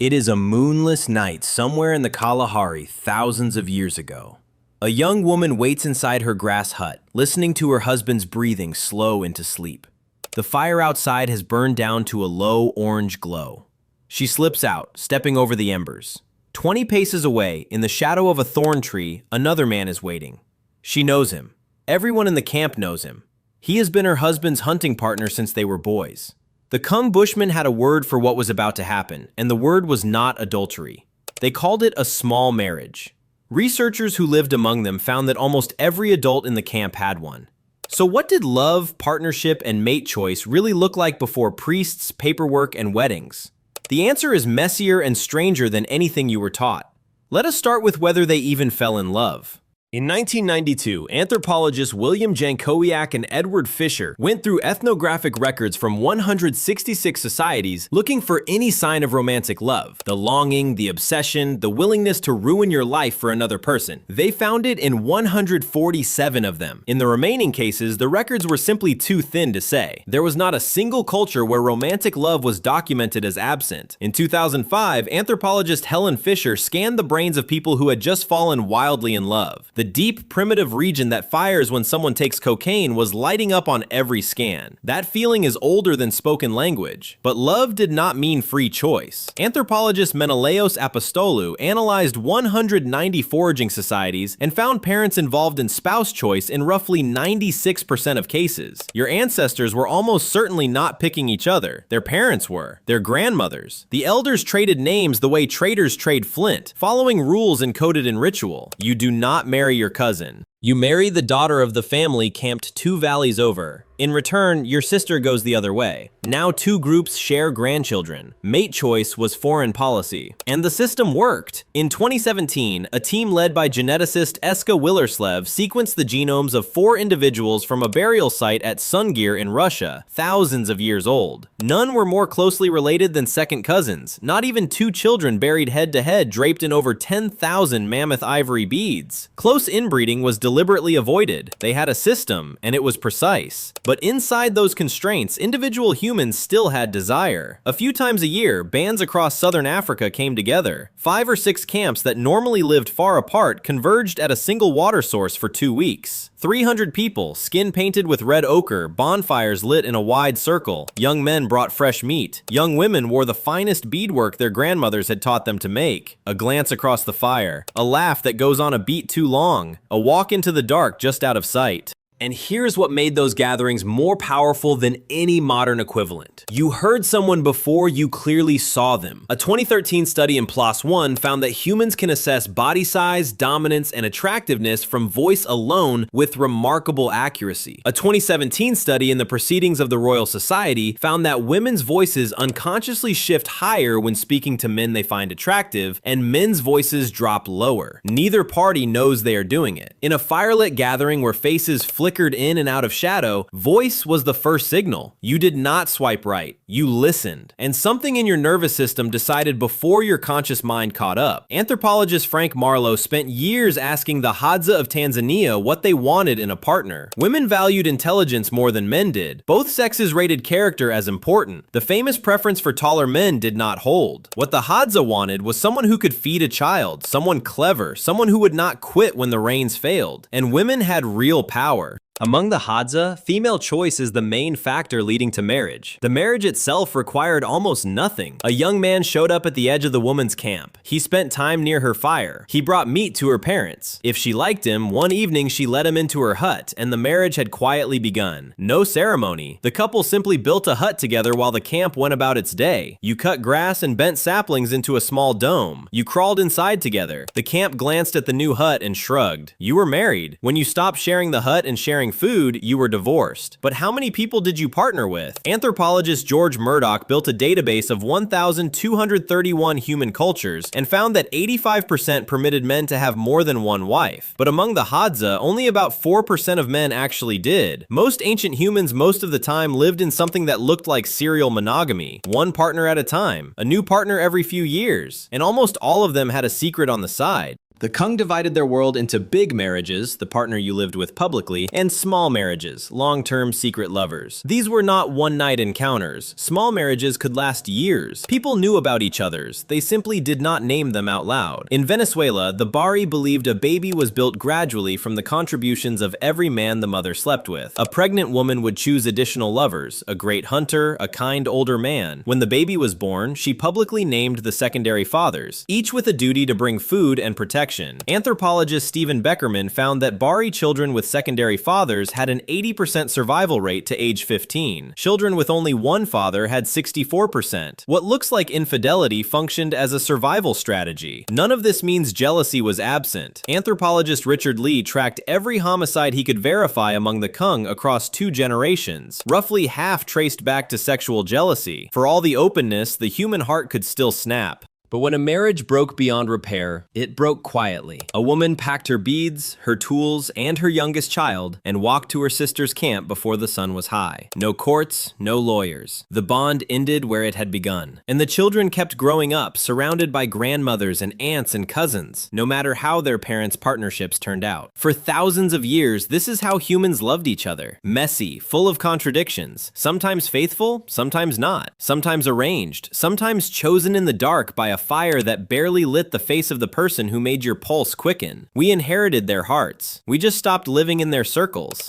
It is a moonless night somewhere in the Kalahari thousands of years ago. A young woman waits inside her grass hut, listening to her husband's breathing slow into sleep. The fire outside has burned down to a low orange glow. She slips out, stepping over the embers. 20 paces away, in the shadow of a thorn tree, another man is waiting. She knows him. Everyone in the camp knows him. He has been her husband's hunting partner since they were boys. The Kung Bushmen had a word for what was about to happen, and the word was not adultery. They called it a small marriage. Researchers who lived among them found that almost every adult in the camp had one. So what did love, partnership, and mate choice really look like before priests, paperwork, and weddings? The answer is messier and stranger than anything you were taught. Let us start with whether they even fell in love. In 1992, anthropologists William Jankowiak and Edward Fisher went through ethnographic records from 166 societies looking for any sign of romantic love. The longing, the obsession, the willingness to ruin your life for another person. They found it in 147 of them. In the remaining cases, the records were simply too thin to say. There was not a single culture where romantic love was documented as absent. In 2005, anthropologist Helen Fisher scanned the brains of people who had just fallen wildly in love. The deep, primitive region that fires when someone takes cocaine was lighting up on every scan. That feeling is older than spoken language. But love did not mean free choice. Anthropologist Menelaos Apostolou analyzed 190 foraging societies and found parents involved in spouse choice in roughly 96% of cases. Your ancestors were almost certainly not picking each other. Their parents were. Their grandmothers. The elders traded names the way traders trade flint, following rules encoded in ritual. You do not marry your cousin. You marry the daughter of the family camped 2 valleys over. In return, your sister goes the other way. Now 2 groups share grandchildren. Mate choice was foreign policy. And the system worked. In 2017, a team led by geneticist Eska Willerslev sequenced the genomes of 4 individuals from a burial site at Sungir in Russia, thousands of years old. None were more closely related than second cousins, not even 2 children buried head-to-head draped in over 10,000 mammoth ivory beads. Close inbreeding was deliberately avoided. They had a system, and it was precise. But inside those constraints, individual humans still had desire. A few times a year, bands across southern Africa came together. 5 or 6 camps that normally lived far apart converged at a single water source for 2 weeks. 300 people, skin painted with red ochre, bonfires lit in a wide circle. Young men brought fresh meat. Young women wore the finest beadwork their grandmothers had taught them to make. A glance across the fire. A laugh that goes on a beat too long. A walk into the dark just out of sight. And here's what made those gatherings more powerful than any modern equivalent. You heard someone before you clearly saw them. A 2013 study in PLOS One found that humans can assess body size, dominance, and attractiveness from voice alone with remarkable accuracy. A 2017 study in the Proceedings of the Royal Society found that women's voices unconsciously shift higher when speaking to men they find attractive, and men's voices drop lower. Neither party knows they are doing it. In a firelit gathering where faces flickered in and out of shadow, voice was the first signal. You did not swipe right. You listened. And something in your nervous system decided before your conscious mind caught up. Anthropologist Frank Marlowe spent years asking the Hadza of Tanzania what they wanted in a partner. Women valued intelligence more than men did. Both sexes rated character as important. The famous preference for taller men did not hold. What the Hadza wanted was someone who could feed a child, someone clever, someone who would not quit when the reins failed. And women had real power. Among the Hadza, female choice is the main factor leading to marriage. The marriage itself required almost nothing. A young man showed up at the edge of the woman's camp. He spent time near her fire. He brought meat to her parents. If she liked him, one evening she let him into her hut, and the marriage had quietly begun. No ceremony. The couple simply built a hut together while the camp went about its day. You cut grass and bent saplings into a small dome. You crawled inside together. The camp glanced at the new hut and shrugged. You were married. When you stopped sharing the hut and sharing food, you were divorced. But how many people did you partner with? Anthropologist George Murdoch built a database of 1,231 human cultures and found that 85% permitted men to have more than one wife. But among the Hadza, only about 4% of men actually did. Most ancient humans most of the time lived in something that looked like serial monogamy. One partner at a time. A new partner every few years. And almost all of them had a secret on the side. The Kung divided their world into big marriages, the partner you lived with publicly, and small marriages, long-term secret lovers. These were not one-night encounters. Small marriages could last years. People knew about each other's. They simply did not name them out loud. In Venezuela, the Bari believed a baby was built gradually from the contributions of every man the mother slept with. A pregnant woman would choose additional lovers, a great hunter, a kind older man. When the baby was born, she publicly named the secondary fathers, each with a duty to bring food and protection. Anthropologist Stephen Beckerman found that Bari children with secondary fathers had an 80% survival rate to age 15. Children with only one father had 64%. What looks like infidelity functioned as a survival strategy. None of this means jealousy was absent. Anthropologist Richard Lee tracked every homicide he could verify among the Kung across 2 generations. Roughly half traced back to sexual jealousy. For all the openness, the human heart could still snap. But when a marriage broke beyond repair, it broke quietly. A woman packed her beads, her tools, and her youngest child and walked to her sister's camp before the sun was high. No courts, no lawyers. The bond ended where it had begun. And the children kept growing up, surrounded by grandmothers and aunts and cousins, no matter how their parents' partnerships turned out. For thousands of years, this is how humans loved each other. Messy, full of contradictions. Sometimes faithful, sometimes not. Sometimes arranged, sometimes chosen in the dark by a fire that barely lit the face of the person who made your pulse quicken. We inherited their hearts. We just stopped living in their circles.